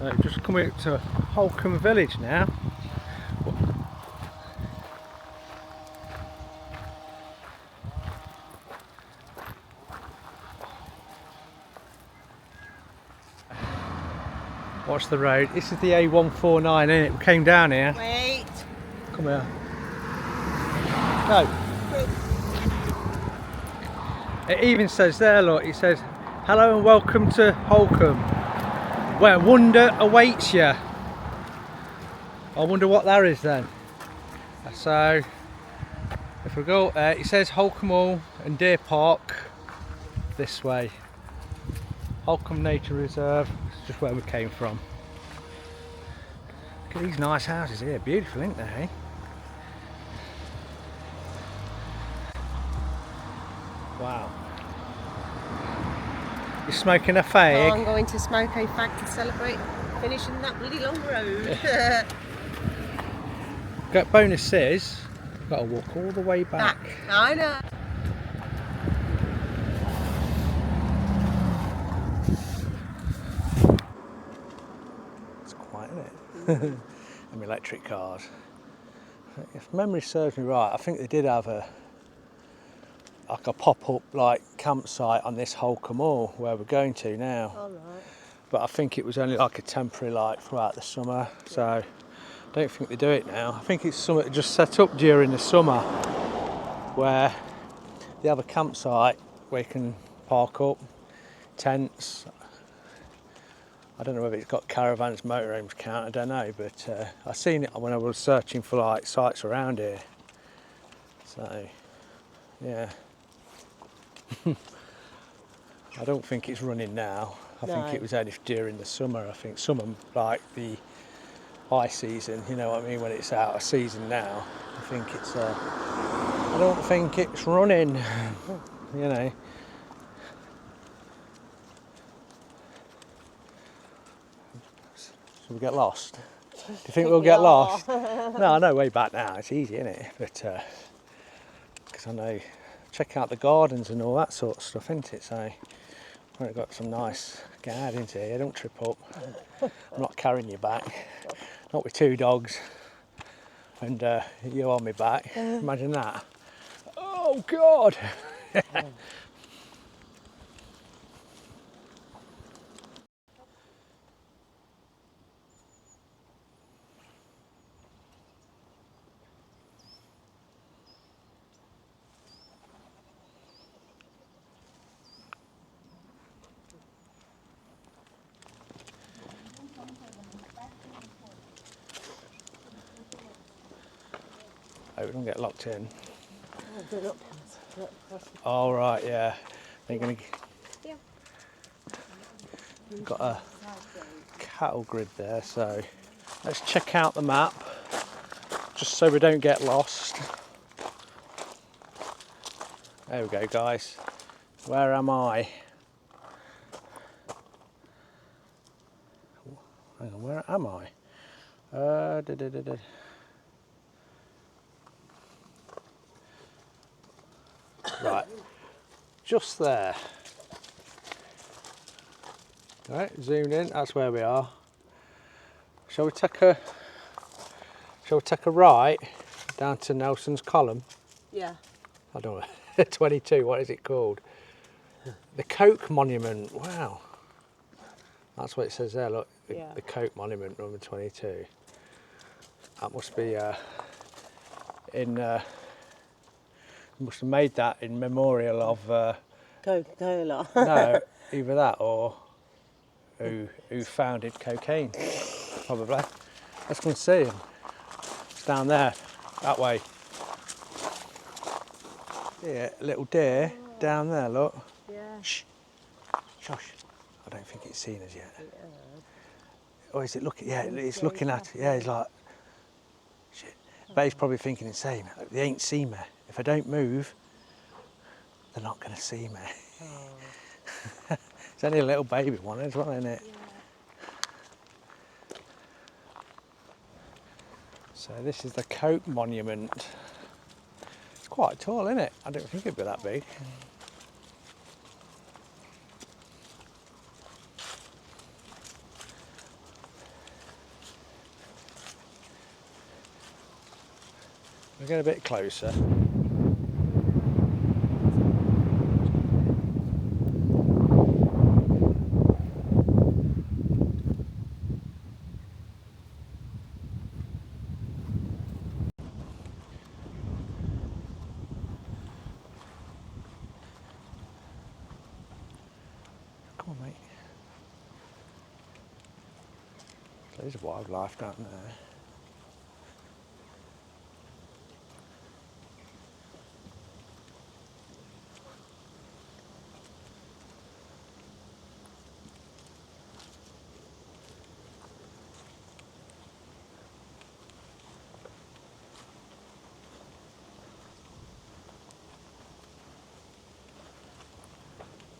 So just coming up to Holkham Village now. Watch the road. This is the A149, isn't it? We came down here. Wait. Come here. Go. It even says there, look, it says, hello and welcome to Holkham, where wonder awaits you. I wonder what that is then. So, if we go up there, it says Holkham Hall and Deer Park this way. Holkham Nature Reserve, it's just where we came from. Look at these nice houses here, beautiful, aren't they? Wow. You're smoking a fag? Oh, I'm going to smoke a fag to celebrate finishing that bloody long road. Got bonus is, got to walk all the way back. I know. It's quiet, isn't it? Them electric cars. If memory serves me right, I think they did have a pop-up like campsite on this Holkham Hall where we're going to now. All right. But I think it was only like a temporary like throughout the summer, so I don't think they do it now. I think it's something just set up during the summer where they have a campsite where you can park up, tents. I don't know whether it's got caravans, motorhomes count, I don't know, but I seen it when I was searching for like sites around here. So, yeah. I don't think it's running now. I think it was only during the summer. I think summer, like the high season, you know what I mean, when it's out of season now. I think it's, I don't think it's running, you know. So we get lost. Do you think we'll get lost? No, I know way back now, it's easy, isn't it? But, because I know, check out the gardens and all that sort of stuff, isn't it? So, we've got some nice gardens here, don't trip up. I'm not carrying you back, not with two dogs and you on my back, imagine that. Oh God! Hope we don't get locked in. Oh right, yeah. They're gonna got a cattle grid there, so let's check out the map just so we don't get lost. There we go, guys. Where am I? Hang on, where am I? Right, just there. Right, zoomed in, that's where we are. Shall we take a right down to Nelson's Column? Yeah. I don't know, 22, what is it called? The Coke Monument, wow. That's what it says there, look, the Coke Monument, number 22. That must be must have made that in memorial of Coca-Cola. no, either that or who founded cocaine, probably. Let's go and see him. It's down there, that way. Yeah, a little deer down there, look. Yeah. Shh. Shush. I don't think it's seen us yet. Or is it looking? Yeah, it's looking at it. Yeah, he's like, shit. But he's probably thinking the same. They ain't seen me. If I don't move, they're not going to see me. Oh. It's only a little baby one as well, isn't it? Yeah. So this is the Coke Monument. It's quite tall, isn't it? I don't think it'd be that big. We'll get a bit closer. Come on, mate. There's wildlife down there.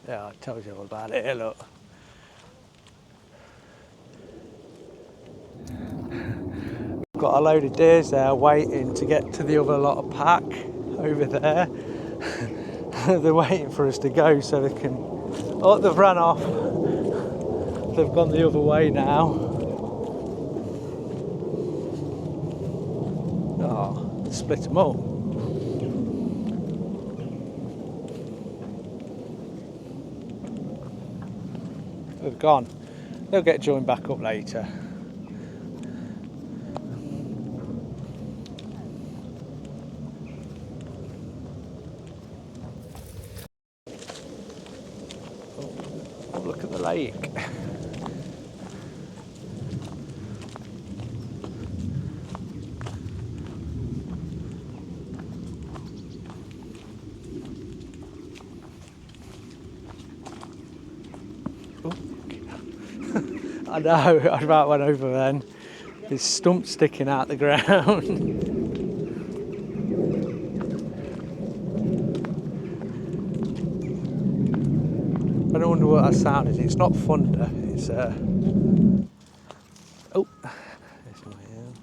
Yeah, I told you all about it. Here, look. Got a load of deers there waiting to get to the other lot of pack over there. They're waiting for us to go so they can... Oh, they've run off. They've gone the other way now. Oh, split them up. They've gone. They'll get joined back up later. Oh, look at the lake. I know, I about went over then. His stump sticking out the ground. I wonder what that sound is. It's not thunder, it's oh, there's my hand.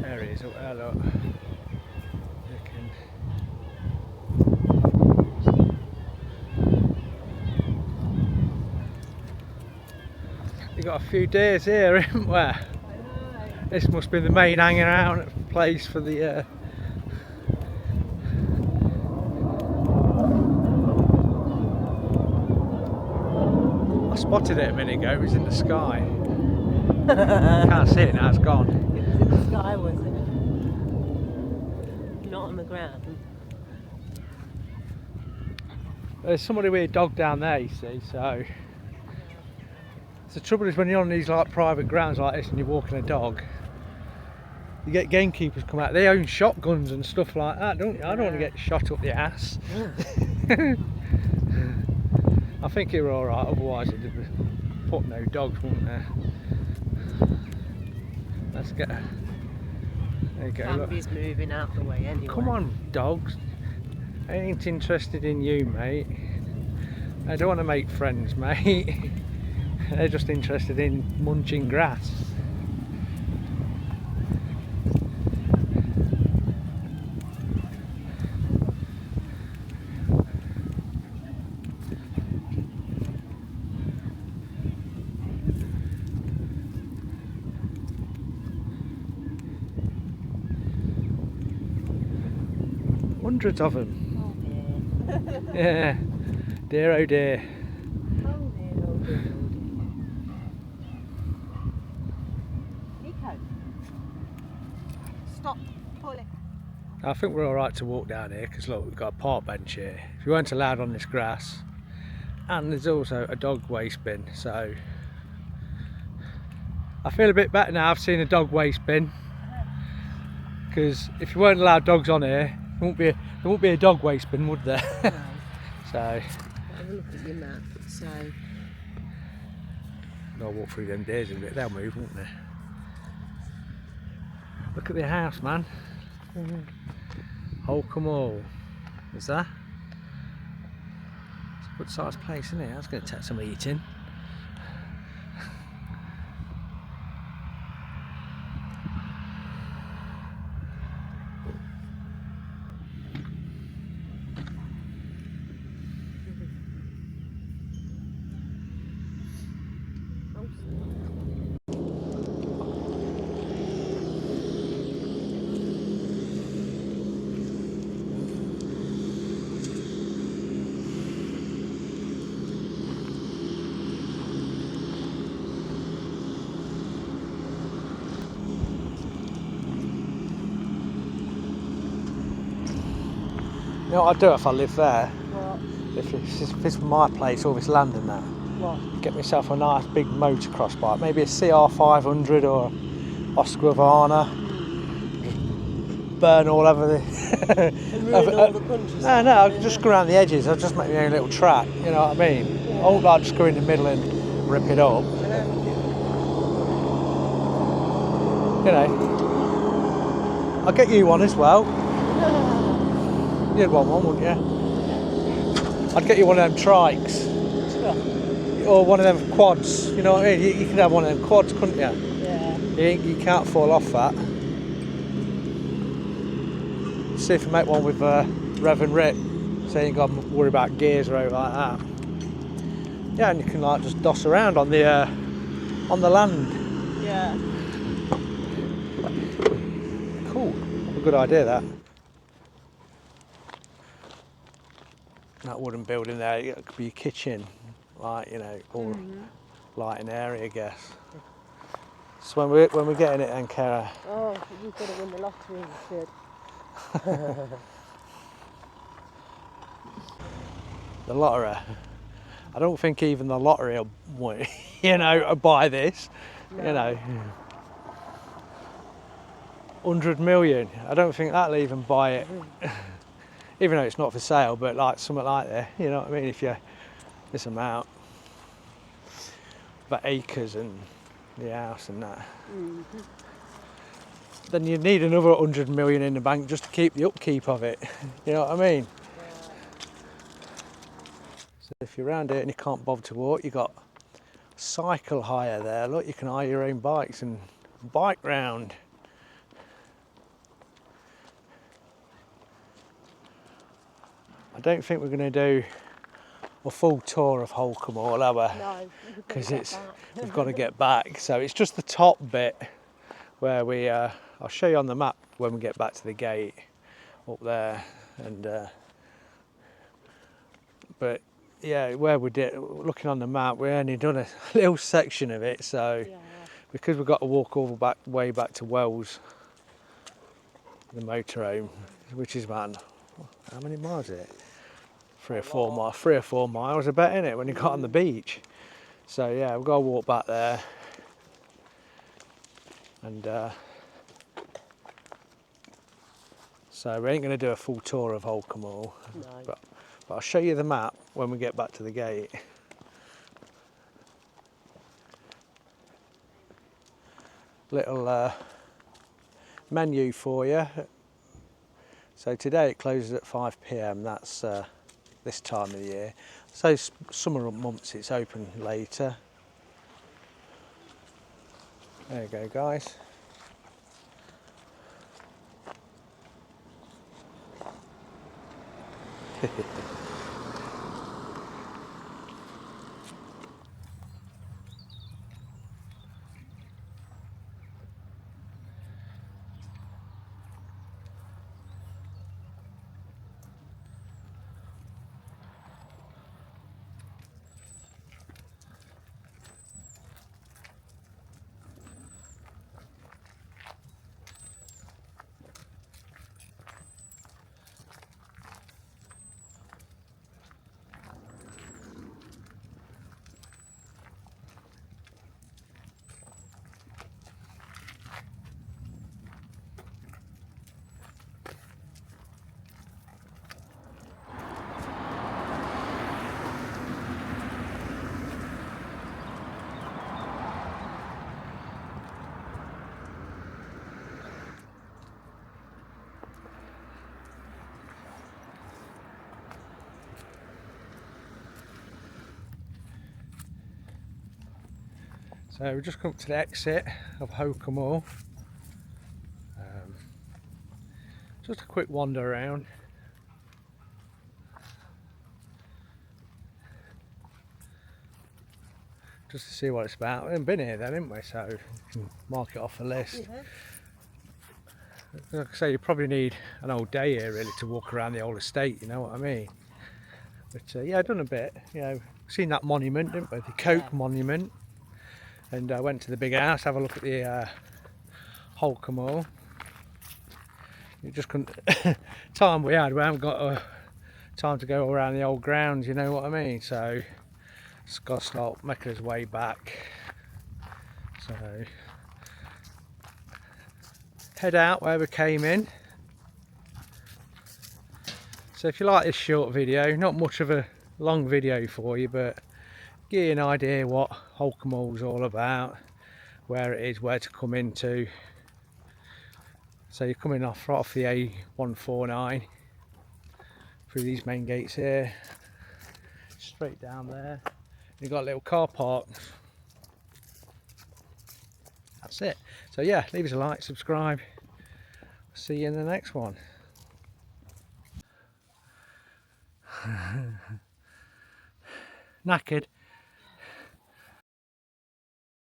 There he is, up there, look. We've got a few deers here, haven't we? I know. This must be the main hanging out place for the I spotted it a minute ago, it was in the sky. Can't see it now, it's gone. It was in the sky, was it? Not on the ground. There's somebody with a dog down there, you see, so... The trouble is when you're on these like private grounds like this and you're walking a dog, you get gamekeepers come out, they own shotguns and stuff like that, don't you? I don't want to get shot up the ass. I think it were alright, otherwise it'd have put no dogs, wouldn't there? Let's get a... There you go, look. Bambi's moving out the way anyway. Come on, dogs. I ain't interested in you, mate. I don't want to make friends, mate. They're just interested in munching grass. Hundreds of them. Oh dear. Yeah. Dear oh dear. Oh dear, oh dear, oh dear. Nico, stop pulling. I think we're alright to walk down here because look, we've got a park bench here. If you weren't allowed on this grass, and there's also a dog waste bin, so I feel a bit better now I've seen a dog waste bin, because if you weren't allowed dogs on here, there wouldn't be a dog waste bin, would there? No. So Have a look at your map. So I'll walk through them days a bit, they'll move, won't they? Look at the house, man. Holkham Hall. Is that? It's a good sized place, isn't it? That's going to take some eating. You know what I'd do if I lived there? What? If this were my place, all this land and that. What? Get myself a nice big motocross bike, maybe a CR 500 or Oscar Havana. Burn all over the. And ruin all the countryside. No, I'll just go around the edges. I'll just make my own little track. You know what I mean? Yeah. I won't like just go in the middle and rip it up. You know. I'll get you one as well. You'd want one, wouldn't you? I'd get you one of them trikes. Or one of them quads. You know what I mean? You could have one of them quads, couldn't you? Yeah. You can't fall off that. See if you make one with rev and rip, so you ain't got to worry about gears or anything like that. Yeah, and you can like just doss around on the land. Yeah. Cool. A good idea that. That wooden building there, it could be your kitchen, like or lighting area, I guess. So when we're getting it then, Kerry. Oh, you've got to win the lottery instead. The lottery. I don't think even the lottery will buy this. No. 100 million. I don't think that'll even buy it. Even though it's not for sale, but like something like that, you know what I mean? If you this amount, but acres and the house and that, then you need another 100 million in the bank just to keep the upkeep of it. You know what I mean? So if you're around here and you can't bother to walk, you got cycle hire there. Look, you can hire your own bikes and bike round. I don't think we're going to do a full tour of Holkham Hall, have we? No, because we've got to get back. So it's just the top bit where we. I'll show you on the map when we get back to the gate up there, and but yeah, where we did looking on the map, we only done a little section of it. So because we've got to walk all the way back to Wells, the motorhome, which is about how many miles is it? 3 or 4 miles. 3 or 4 miles, I bet, innit, when you got on the beach. So yeah, we've got to walk back there, and so we ain't going to do a full tour of Holkham Hall. No. But I'll show you the map when we get back to the gate. Little menu for you. So today it closes at 5 p.m. That's this time of the year. So summer months it's open later. There you go, guys. So we've just come up to the exit of Holkham Hall. Just a quick wander around. Just to see what it's about. We haven't been here then, haven't we? So we can mark it off the list. Like I say, you probably need an whole day here really to walk around the old estate, you know what I mean? But yeah, I've done a bit, you know, seen that monument, didn't we? The Coke monument. And I went to the big house, have a look at the Holkham Hall. You just couldn't, time we haven't got time to go around the old grounds, you know what I mean? So it's got to start making his way back. So head out where we came in. So if you like this short video, not much of a long video for you, but give you an idea what Holkham Hall is all about, where it is, where to come into. So you're coming off right off the A149 through these main gates here, straight down there. You've got a little car park. That's it. So yeah, leave us a like, subscribe. See you in the next one. Knackered.